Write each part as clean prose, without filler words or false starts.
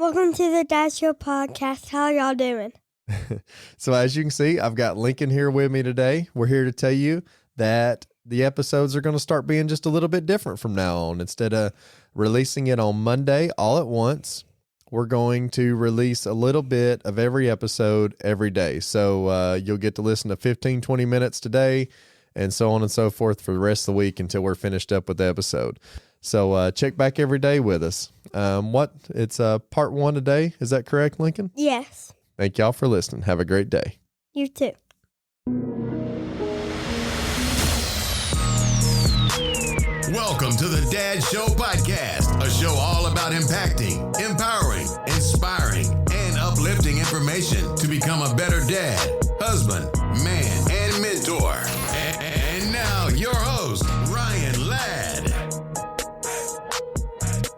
Welcome to the Dad Show podcast. How y'all doing? So as you can see, I've got Lincoln here with me today. We're here to tell you that the episodes are going to start being just a little bit different from now on. Instead of releasing it on Monday all at once, we're going to release a little bit of every episode every day. So you'll get to listen to 15, 20 minutes today and so on and so forth for the rest of the week until we're finished up with the episode. So check back every day with us. It's part 1 today. Is that correct, Lincoln? Yes. Thank y'all for listening. Have a great day. You too. Welcome to the Dad Show podcast, a show all about impacting, empowering, inspiring, and uplifting information to become a better dad, husband, man, and mentor. And now your host, Ryan Ladd.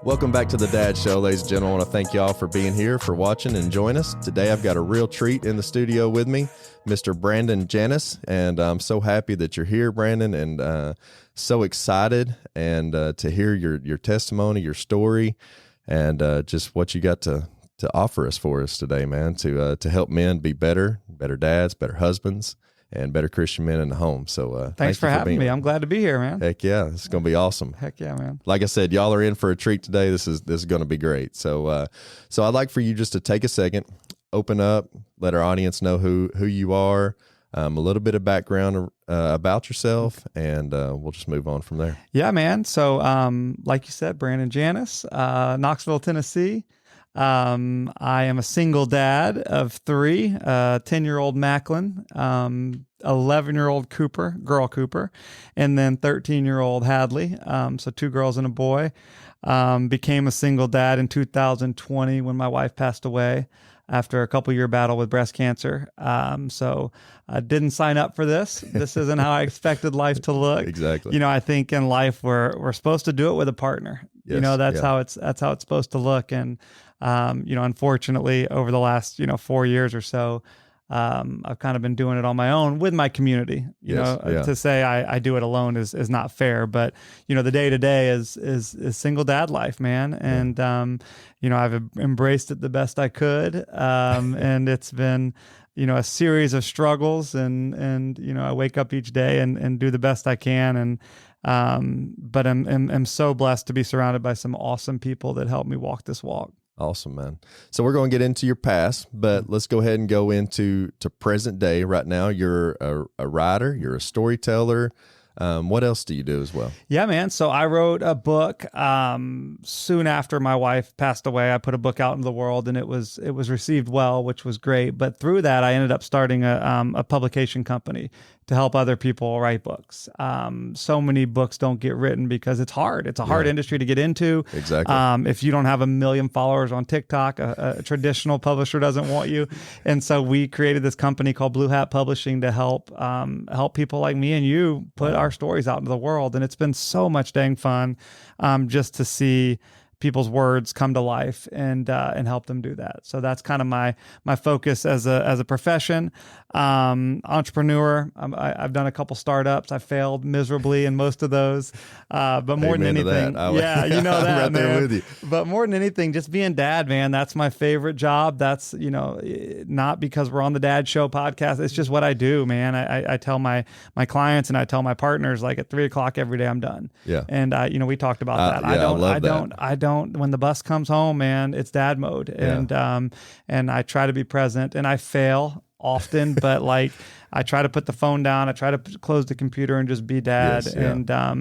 Welcome back to the Dad Show, ladies and gentlemen. I want to thank y'all for being here, for watching and joining us. Today I've got a real treat in the studio with me, Mr. Brandon Janice, and I'm so happy that you're here, Brandon, and so excited and to hear your testimony, your story, and just what you got to offer us for us today, man, to help men be better dads, better husbands, and better Christian men in the home. So thanks for having me. I'm glad to be here, man. Heck yeah, this is going to be awesome. Heck yeah, man. Like I said, y'all are in for a treat today. This is going to be great. So I'd like for you just to take a second, open up, let our audience know who you are, a little bit of background about yourself, and we'll just move on from there. Yeah, man. So like you said, Brandon Janice, Knoxville, Tennessee. I am a single dad of 3, 10-year-old Macklin, 11-year-old girl Cooper, and then 13-year-old Hadley. So 2 girls and a boy. Became a single dad in 2020 when my wife passed away after a couple-year battle with breast cancer. So I didn't sign up for this. This isn't how I expected life to look. Exactly. You know, I think in life we're supposed to do it with a partner. Yes, you know, that's how it's supposed to look. And you know, unfortunately, over the last 4 years or so, I've kind of been doing it on my own with my community. To say I do it alone is not fair. But you know, the day to day is single dad life, man. And you know, I've embraced it the best I could, and it's been a series of struggles. And you know, I wake up each day and do the best I can. And but I'm so blessed to be surrounded by some awesome people that help me walk this walk. Awesome, man. So we're going to get into your past, but let's go ahead and go into present day right now. You're a writer, you're a storyteller. What else do you do as well? Yeah, man. So I wrote a book soon after my wife passed away. I put a book out into the world, and it was received well, which was great. But through that, I ended up starting a publication company to help other people write books. So many books don't get written because it's hard. It's a hard industry to get into. Exactly. If you don't have 1 million followers on TikTok, a traditional publisher doesn't want you. And so we created this company called Blue Hat Publishing to help people like me and you put our stories out into the world. And it's been so much dang fun just to see people's words come to life and help them do that. So that's kind of my focus as a profession. Entrepreneur. I've done a couple startups. I failed miserably in most of those. But more than anything, yeah, you know that, right man. there with you. But more than anything, just being dad, man. That's my favorite job. That's not because we're on the Dad Show podcast. It's just what I do, man. I tell my clients and I tell my partners, like at 3:00 every day I'm done. Yeah. And we talked about that. I don't. When the bus comes home, man, it's dad mode. And I try to be present, and I fail often, but like I try to put the phone down. I try to close the computer and just be dad. Yes, yeah.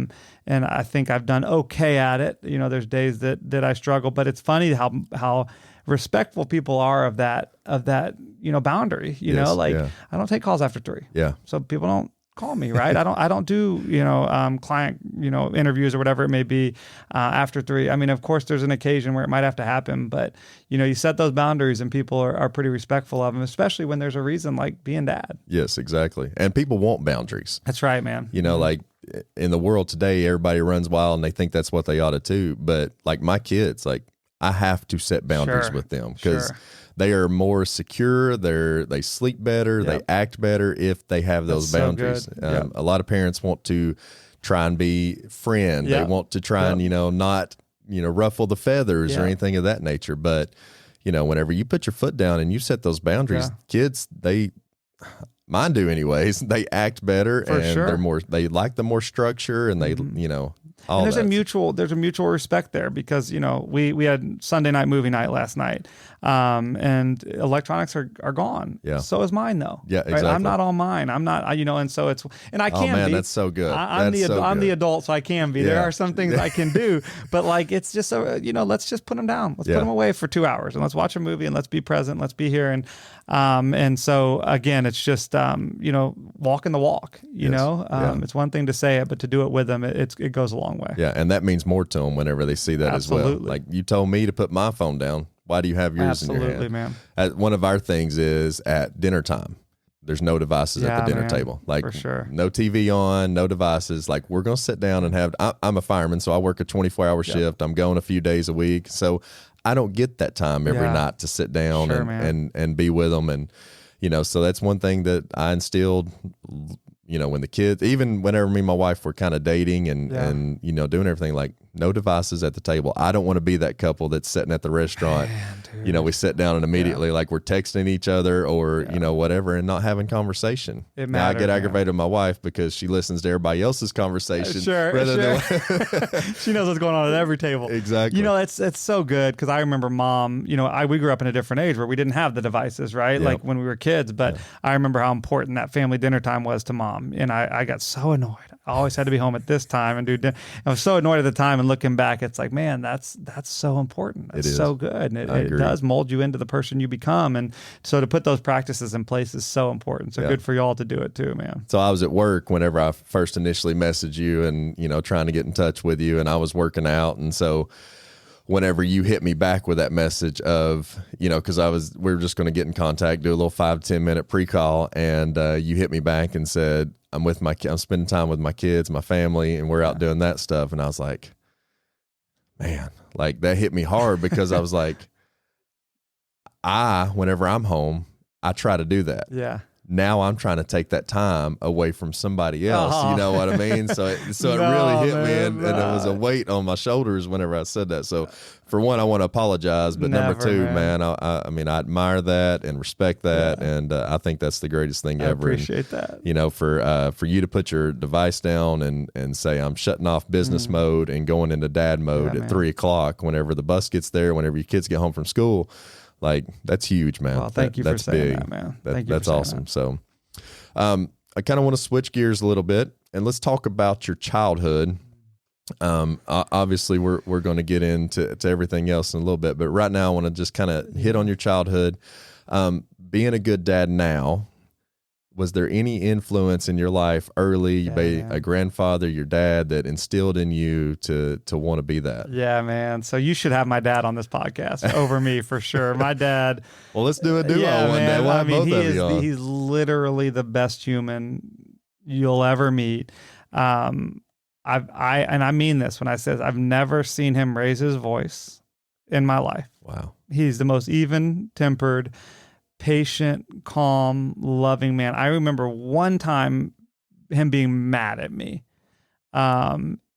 And I think I've done okay at it. You know, there's days that I struggle, but it's funny how respectful people are of that boundary. I don't take calls after 3. Yeah. So people don't call me, right? I don't do, client, interviews or whatever it may be after 3. I mean, of course there's an occasion where it might have to happen, but you set those boundaries and people are pretty respectful of them, especially when there's a reason like being dad. Yes, exactly. And people want boundaries. That's right, man. Like in the world today, everybody runs wild and they think that's what they ought to do. But like my kids, like I have to set boundaries with them because they are more secure. They sleep better. They act better if they have those boundaries. A lot of parents want to try and be friend. They want to try and, not, ruffle the feathers or anything of that nature. But, whenever you put your foot down and you set those boundaries, kids, mine do anyways. They act better they like the more structure and they, all and there's a mutual respect there because, we had Sunday night movie night last night. And electronics are gone. Yeah. So is mine though. Yeah, exactly. Right? I'm not on mine. I'm not, and so I can man, be. That's so good. I'm the adult, so I can be. Yeah. There are some things I can do, but it's just let's just put them down. Let's put them away for 2 hours and let's watch a movie and let's be present. Let's be here. And so again, it's just, walking the walk, it's one thing to say it, but to do it with them, it goes a long way. Yeah. And that means more to them whenever they see that Absolutely. as well. Like you told me to put my phone down. Why do you have yours in your hand? Man. One of our things is at dinner time, there's no devices at the dinner table. Like for sure. No TV on, no devices. Like we're going to sit down and have, I'm a fireman, so I work a 24-hour shift. I'm going a few days a week. So I don't get that time every night to sit down and be with them. And, so that's one thing that I instilled, when the kids, even whenever me and my wife were kind of dating and doing everything, like no devices at the table. I don't want to be that couple that's sitting at the restaurant. Man, we sit down and immediately like we're texting each other or, whatever and not having conversation. Now I get aggravated with my wife because she listens to everybody else's conversation. Than she knows what's going on at every table. Exactly. It's so good because I remember mom, we grew up in a different age where we didn't have the devices, right? Yep. Like when we were kids, but I remember how important that family dinner time was to mom. And I got so annoyed. I always had to be home at this time and do dinner. I was so annoyed at the time, and looking back, it's like, man, that's so important. It's so good. And it does mold you into the person you become. And so to put those practices in place is so important. So good for y'all to do it too, man. So I was at work whenever I first initially messaged you and, trying to get in touch with you, and I was working out. And so whenever you hit me back with that message of, because we were just going to get in contact, do a little 5-10 minute pre-call, and you hit me back and said, I'm spending time with my kids, my family, and we're out doing that stuff. And I was like, man, like that hit me hard because I was like, whenever I'm home, I try to do that. Yeah. Now I'm trying to take that time away from somebody else. You know what I mean? So it really hit me, and it was a weight on my shoulders whenever I said that. So for one, I want to apologize, but number two, man, I admire that and respect that, and I think that's the greatest thing ever. I appreciate that. For you to put your device down and say I'm shutting off business mode and going into dad mode at 3:00 whenever the bus gets there, whenever your kids get home from school. Like that's huge, man. Well, thank you for saying that, man. That's awesome. So, I kind of want to switch gears a little bit and let's talk about your childhood. Obviously we're going to get into everything else in a little bit, but right now I want to just kind of hit on your childhood. Being a good dad now, was there any influence in your life early, a grandfather, your dad, that instilled in you to want to be that? Yeah, man. So you should have my dad on this podcast over me for sure. My dad. Well, let's do a duo one day. We'll have both of you on. He's literally the best human you'll ever meet. And I mean this when I say I've never seen him raise his voice in my life. Wow. He's the most even-tempered, patient, calm, loving man. I remember one time him being mad at me.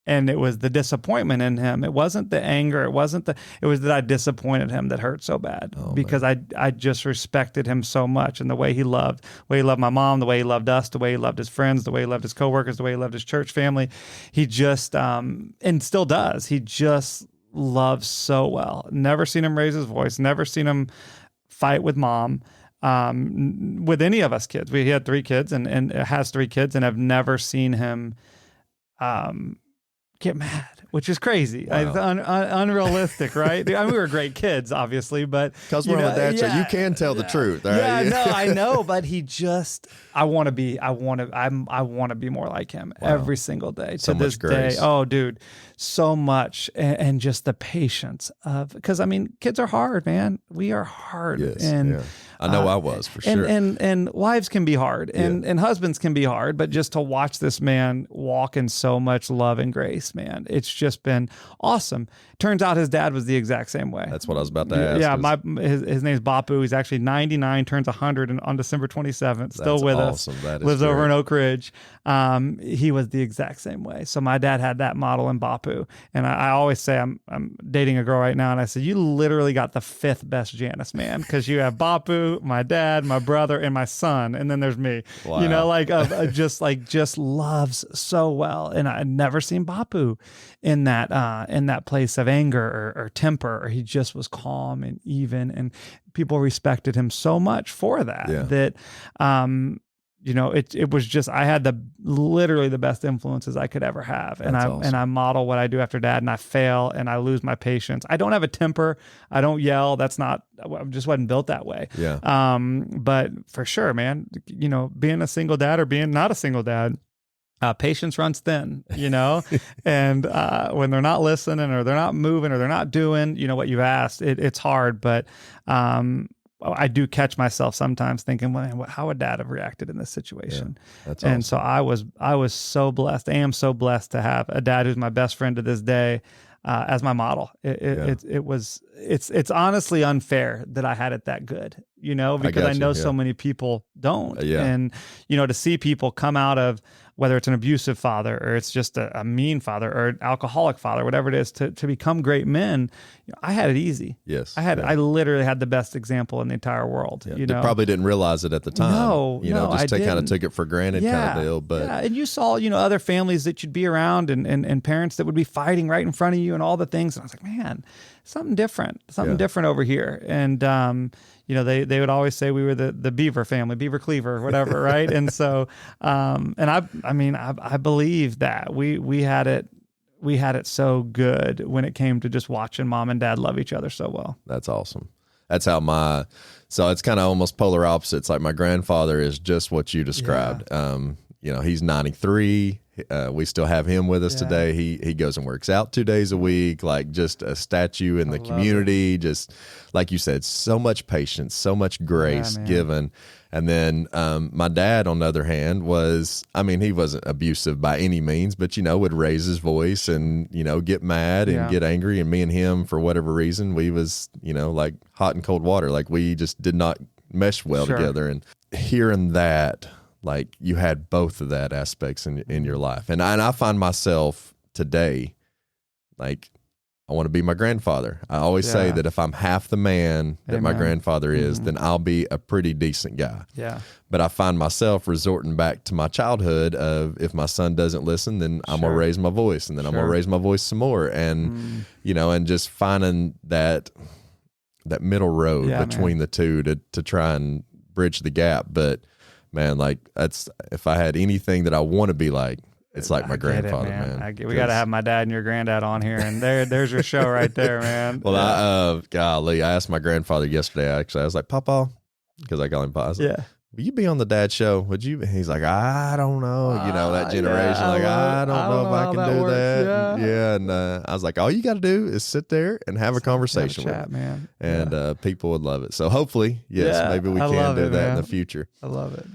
And it was the disappointment in him. It wasn't the anger. It was that I disappointed him that hurt so bad because I just respected him so much, and the way he loved my mom, the way he loved us, the way he loved his friends, the way he loved his coworkers, the way he loved his church family. He just, and still does. He just loves so well. Never seen him raise his voice. Never seen him fight with mom, with any of us kids. He had 3 kids and has 3 kids, and I've never seen him get mad, which is crazy. Wow. It's unrealistic, right? I mean, we were great kids, obviously, but because we're on the dad show, you can tell the truth. Right? Yeah, no, I know, but he just, I want to be more like him every single day. So to this grace. day. Oh, dude, so much, and just the patience of, because I mean, kids are hard, man. We are hard, I know I was for sure. And wives can be hard, and husbands can be hard, but just to watch this man walk in so much love and grace, man, it's just been awesome. Turns out his dad was the exact same way. That's what I was about to ask. Yeah, his name's Bapu. He's actually 99, turns 100 on December 27th. Still with us. That is Lives great. over in Oak Ridge. He was the exact same way. So my dad had that model in Bapu. And I always say, I'm dating a girl right now, and I said, you literally got the 5th best Janous, man, because you have Bapu, my dad, my brother, and my son, and then there's me. Wow. You know, just loves so well. And I had never seen Bapu in that place of anger or temper, or he just was calm and even, and people respected him so much for that. It was just, I had literally the best influences I could ever have. And I model what I do after dad, and I fail and I lose my patience. I don't have a temper. I don't yell. I just wasn't built that way. Yeah. But for sure, man, being a single dad or being not a single dad, patience runs thin, and when they're not listening or they're not moving or they're not doing, what you've asked, it's hard. But I do catch myself sometimes thinking, well, how would dad have reacted in this situation? Yeah, that's awesome. And so I was so blessed. I am so blessed to have a dad who's my best friend to this day, as my model. It's honestly unfair that I had it that good, because I know so many people don't. And, to see people come out of, whether it's an abusive father or it's just a mean father or an alcoholic father, whatever it is, to become great men, I had it easy. Yes. I literally had the best example in the entire world. Yeah. They probably didn't realize it at the time. No, just kind of took it for granted kind of deal. But and you saw, other families that you'd be around and parents that would be fighting right in front of you and all the things. And I was like, man, something different over here. And, they would always say we were the Beaver family, Beaver Cleaver, whatever. Right. And so, I believe that we had it so good when it came to just watching mom and dad love each other so well. That's awesome. That's how so it's kind of almost polar opposites. Like my grandfather is just what you described. Yeah. He's 93. We still have him with us today. He goes and works out 2 days a week, like just a statue in the community. Just like you said, so much patience, so much grace given. And then my dad, on the other hand, he wasn't abusive by any means, but, would raise his voice and, get mad and get angry. And me and him, for whatever reason, we was, like hot and cold water. Like we just did not mesh well together. And hearing that, like you had both of that aspects in your life. And I find myself today, like I want to be my grandfather. I always say that if I'm half the man that my grandfather is, then I'll be a pretty decent guy. Yeah. But I find myself resorting back to my childhood of, if my son doesn't listen, then I'm going to raise my voice, and then I'm going to raise my voice some more. And, and just finding that middle road between the two to try and bridge the gap. But man, like if I had anything that I want to be like, it's like my grandfather, man. We got to have my dad and your granddad on here, and there's your show right there, man. Well, golly, I asked my grandfather yesterday. Actually, I was like, Papa, because I call him Papa. Will you be on the dad show? Would you? He's like, I don't know. That generation, I don't know if I can do that. Yeah. And I was like, all you got to do is sit there and have a conversation with him, man. And people would love it. So hopefully, maybe we can do that in the future. I love it.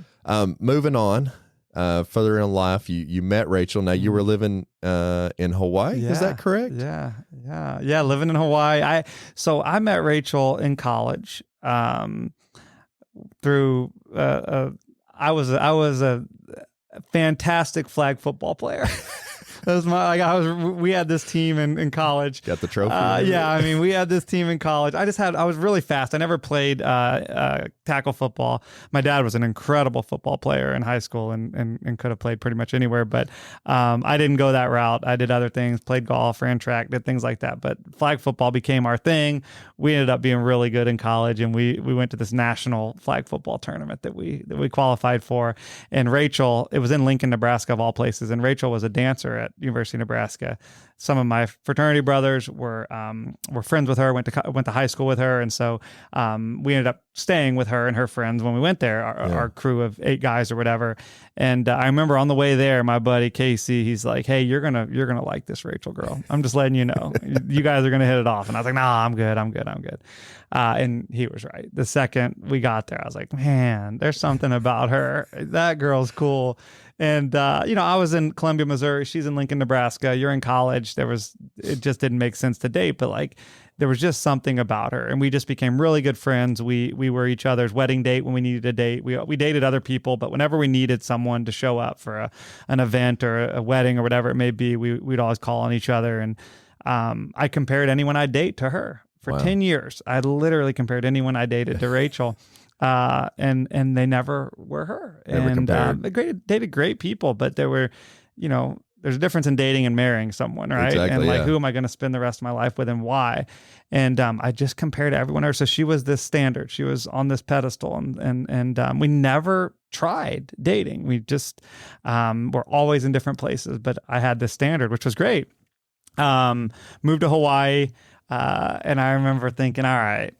Moving on, further in life, you met Rachel. Now you were living in Hawaii. Is that correct? Yeah. Living in Hawaii. I met Rachel in college. Through I was a fantastic flag football player. That was we had this team in college. Got the trophy. We had this team in college. I was really fast. I never played tackle football. My dad was an incredible football player in high school and could have played pretty much anywhere, but I didn't go that route. I did other things, played golf, ran track, did things like that. But flag football became our thing. We ended up being really good in college, and we went to this national flag football tournament that we qualified for. And Rachel, it was in Lincoln, Nebraska, of all places, and Rachel was a dancer at University of Nebraska. Some of my fraternity brothers were friends with her, went to high school with her, and so we ended up staying with her and her friends when we went there. Our crew of 8 guys or whatever. And I remember on the way there, my buddy Casey, he's like, "Hey, you're gonna like this Rachel girl. I'm just letting you know. You guys are gonna hit it off." And I was like, "Nah, I'm good. And he was right. The second we got there, I was like, "Man, there's something about her. That girl's cool." And I was in Columbia, Missouri. She's in Lincoln, Nebraska. You're in college. age. It just didn't make sense to date, but like there was just something about her, and we just became really good friends. We were each other's wedding date when we needed a date. We dated other people, but whenever we needed someone to show up for an event or a wedding or whatever it may be, we'd always call on each other. And I compared anyone I date to her for 10 years. I literally compared anyone I dated to Rachel. And they never were her. They dated great people, but there were, there's a difference in dating and marrying someone, right? Exactly, and who am I going to spend the rest of my life with and why? And I just compared everyone else. So she was this standard. She was on this pedestal, and we never tried dating. We just were always in different places, but I had this standard, which was great. Moved to Hawaii, and I remember thinking, all right,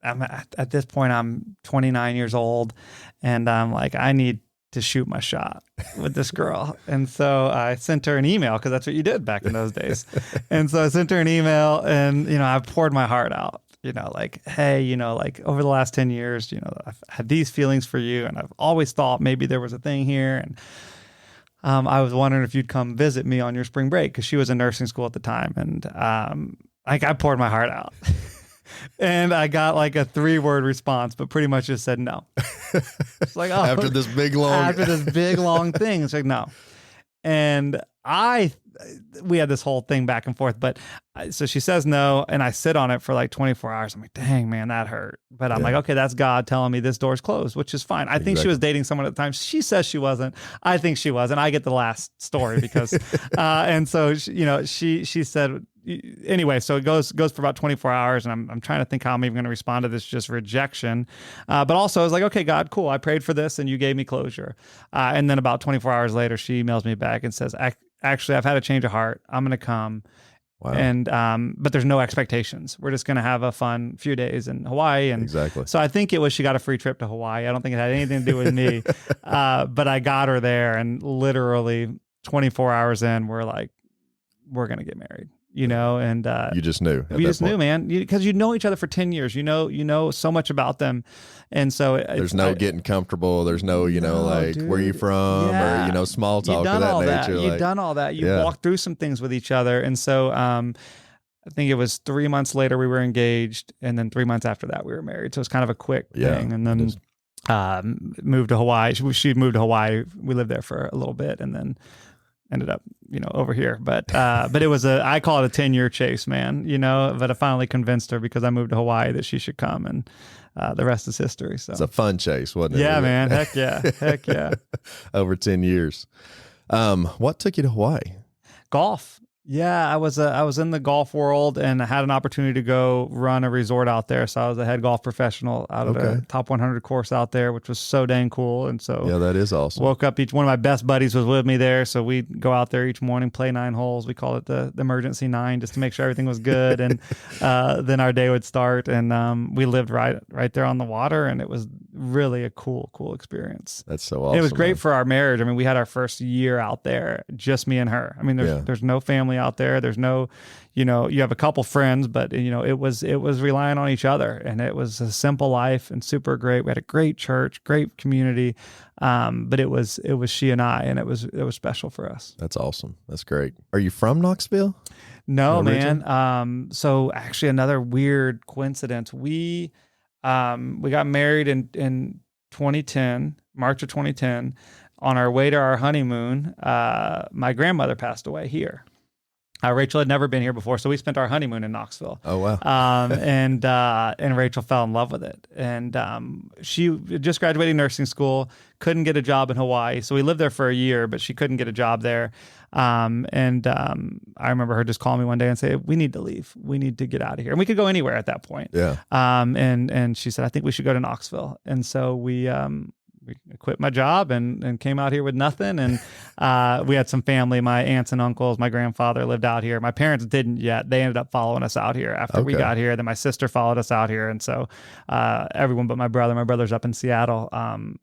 at this point, I'm 29 years old, and I'm like, I need to shoot my shot with this girl. And so I sent her an email, because that's what you did back in those days. And so I sent her an email, and, I poured my heart out, like, hey, like over the last 10 years, I've had these feelings for you, and I've always thought maybe there was a thing here. And I was wondering if you'd come visit me on your spring break, because she was in nursing school at the time. And I poured my heart out. And I got like a 3-word response, but pretty much just said no. It's like, oh, after this big long thing, it's like no. And we had this whole thing back and forth, but so she says no, and I sit on it for like 24 hours. I'm like, dang, man, that hurt. But I'm like, okay, that's God telling me this door's closed, which is fine. I think she was dating someone at the time. She says she wasn't. I think she was, and I get the last story because, and so she said. Anyway, so it goes for about 24 hours, and I'm trying to think how I'm even going to respond to this just rejection. But also I was like, okay, God, cool. I prayed for this and you gave me closure. And then about 24 hours later, she emails me back and says, actually, I've had a change of heart. I'm going to come. Wow. And, but there's no expectations. We're just going to have a fun few days in Hawaii. And exactly. So I think it was, she got a free trip to Hawaii. I don't think it had anything to do with me. But I got her there, and literally 24 hours in, we're like, we're going to get married. And you just knew. We just knew, man, because you know each other for 10 years. You know so much about them, and so there's no getting comfortable. There's no, like, dude, where are you from, or small talk of that nature. You've done all that. You walked through some things with each other, and so I think it was 3 months later we were engaged, and then 3 months after that we were married. So it's kind of a quick thing, and then moved to Hawaii. She moved to Hawaii. We lived there for a little bit, and then ended up, over here. But it was I call it a 10-year chase, man, but I finally convinced her, because I moved to Hawaii, that she should come, and the rest is history. So it's a fun chase, wasn't it? Yeah, man. Heck yeah. Over 10 years. What took you to Hawaii? Golf. Yeah, I was in the golf world, and I had an opportunity to go run a resort out there. So I was a head golf professional out of a top 100 course out there, which was so dang cool. And so that is awesome. Woke up, one of my best buddies was with me there, so we'd go out there each morning, play 9 holes. We call it the emergency 9, just to make sure everything was good. And then our day would start, and we lived right there on the water, and it was really a cool experience. That's so awesome. It was great, man. for our marriage. I mean, we had our first year out there, just me and her. I mean, there's no family out there. There's no, you have a couple friends, but it was relying on each other, and it was a simple life and super great. We had a great church, great community. But it was she and I, and it was special for us. That's awesome. That's great. Are you from Knoxville? No, man. So actually another weird coincidence. We got married in 2010, March of 2010. On our way to our honeymoon, my grandmother passed away here. Rachel had never been here before, so we spent our honeymoon in Knoxville. Oh, wow. And Rachel fell in love with it. And she just graduated nursing school, couldn't get a job in Hawaii. So we lived there for a year, but she couldn't get a job there. I remember her just calling me one day and saying, we need to leave. We need to get out of here. And we could go anywhere at that point. Yeah. And she said, I think we should go to Knoxville. And so we quit my job and came out here with nothing. And we had some family, my aunts and uncles, my grandfather lived out here. My parents didn't yet. They ended up following us out here after we got here. Then my sister followed us out here. And so everyone but my brother's up in Seattle,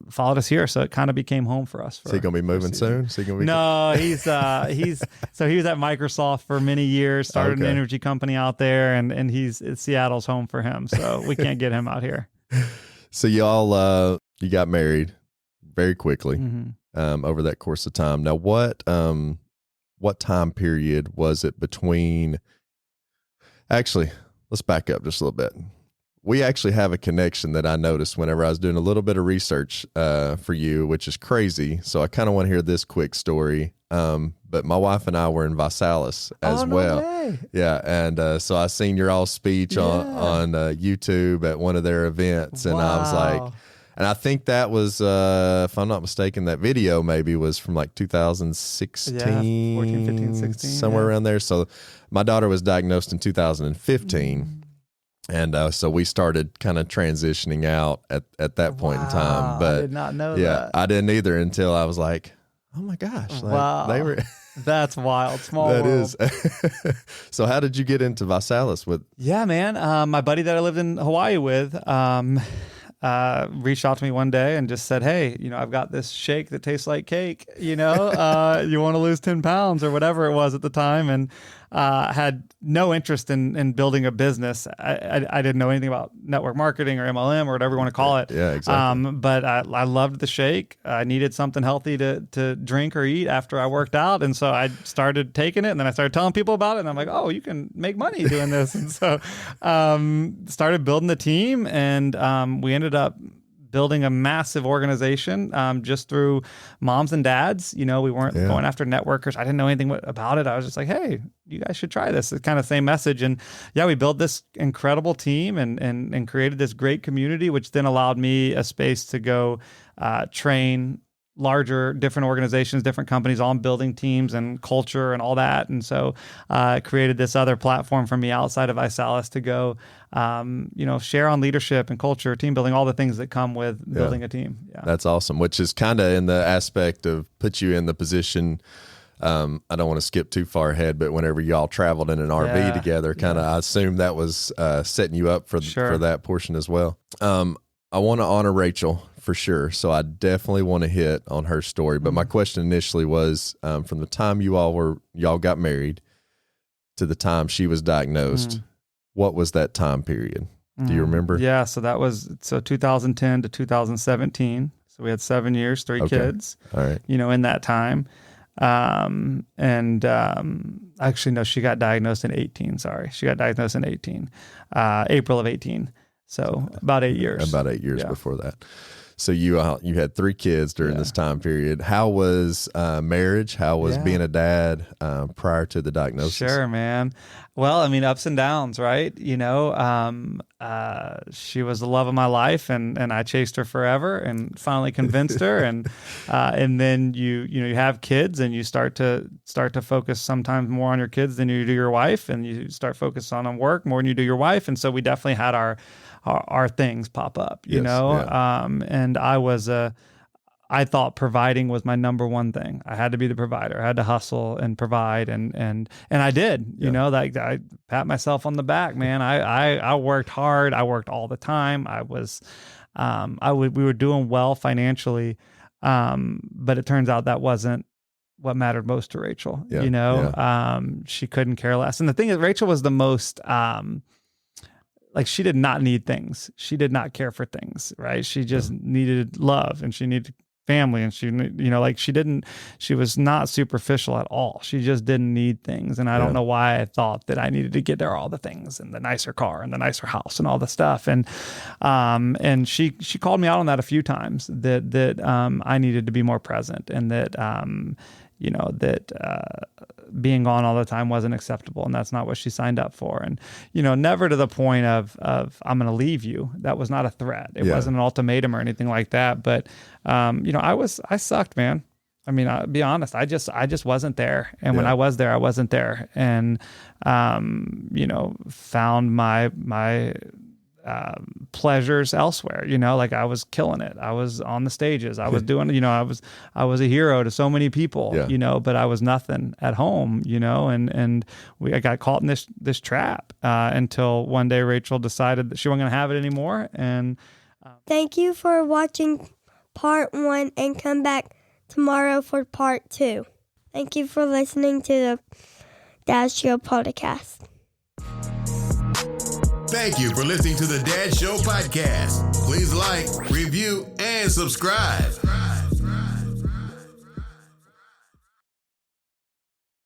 followed us here. So it kind of became home for us. Is he going to be moving soon? No, he was at Microsoft for many years, started an energy company out there, and Seattle's home for him. So we can't get him out here. So y'all, you got married very quickly over that course of time. Now, what what time period was it between? Actually, let's back up just a little bit. We actually have a connection that I noticed whenever I was doing a little bit of research for you, which is crazy. So I kind of want to hear this quick story. But my wife and I were in Visalis as well. Way. Yeah. And so I seen your all speech on YouTube at one of their events. And I was like, and I think that was, if I'm not mistaken, that video maybe was from like 2016, 14, 15, 16, somewhere around there. So my daughter was diagnosed in 2015. And so we started kind of transitioning out at that point in time. But I did not know that. I didn't either until I was like, oh my gosh. Like, they were That's wild. Small that world. is. So how did you get into Visalis with? Yeah, man. My buddy that I lived in Hawaii with reached out to me one day and just said, hey, I've got this shake that tastes like cake, you want to lose 10 pounds or whatever it was at the time. And had no interest in building a business. I didn't know anything about network marketing or MLM or whatever you want to call it. Yeah, exactly. But I loved the shake. I needed something healthy to drink or eat after I worked out. And so I started taking it, and then I started telling people about it. And I'm like, oh, you can make money doing this. And so started building the team, and we ended up building a massive organization just through moms and dads. We weren't going after networkers. I didn't know anything about it. I was just like, hey, you guys should try this. It's kind of the same message. And we built this incredible team and created this great community, which then allowed me a space to go train larger, different organizations, different companies on building teams and culture and all that. And so created this other platform for me outside of Visalis to go, share on leadership and culture, team building, all the things that come with building a team. Yeah. That's awesome, which is kind of in the aspect of put you in the position. I don't want to skip too far ahead, but whenever y'all traveled in an RV together, I assume that was setting you up for that portion as well. I want to honor Rachel for sure. So I definitely want to hit on her story. But my question initially was from the time y'all got married to the time she was diagnosed, what was that time period? Do you remember? Yeah. So that was 2010 to 2017. So we had 7 years, three kids, all right. In that time. Actually, no, she got diagnosed in 18. Sorry. She got diagnosed in 18, April of 18. So about 8 years. About 8 years before that. So you had three kids during this time period. How was marriage? How was being a dad prior to the diagnosis? Sure, man. Well, ups and downs, right? She was the love of my life, and I chased her forever, and finally convinced her. And then you have kids, and you start to focus sometimes more on your kids than you do your wife, and you start focusing on work more than you do your wife. And so we definitely had our things pop up, and I thought providing was my number one thing. I had to be the provider. I had to hustle and provide, and I did. I pat myself on the back, man. I worked hard. I worked all the time. We were doing well financially, but it turns out that wasn't what mattered most to Rachel. She couldn't care less. And the thing is, Rachel was the most she did not need things. She did not care for things, right? She just needed love, and she needed family, and she was not superficial at all. She just didn't need things. And I don't know why I thought that I needed to get her all the things and the nicer car and the nicer house and all the stuff. And she called me out on that a few times that I needed to be more present, and that being gone all the time wasn't acceptable, and that's not what she signed up for. And never to the point of I'm going to leave you. That was not a threat. It wasn't an ultimatum or anything like that. But I sucked, man. I'll be honest. I just wasn't there. And when I was there, I wasn't there. And found my pleasures elsewhere. I was killing it. I was on the stages. I was doing, I was a hero to so many people, but I was nothing at home, and I got caught in this trap until one day Rachel decided that she wasn't going to have it anymore. And thank you for watching part 1, and come back tomorrow for part 2. Thank you for listening to the Dad Show podcast. Thank you for listening to the Dad Show podcast. Please like, review, and subscribe.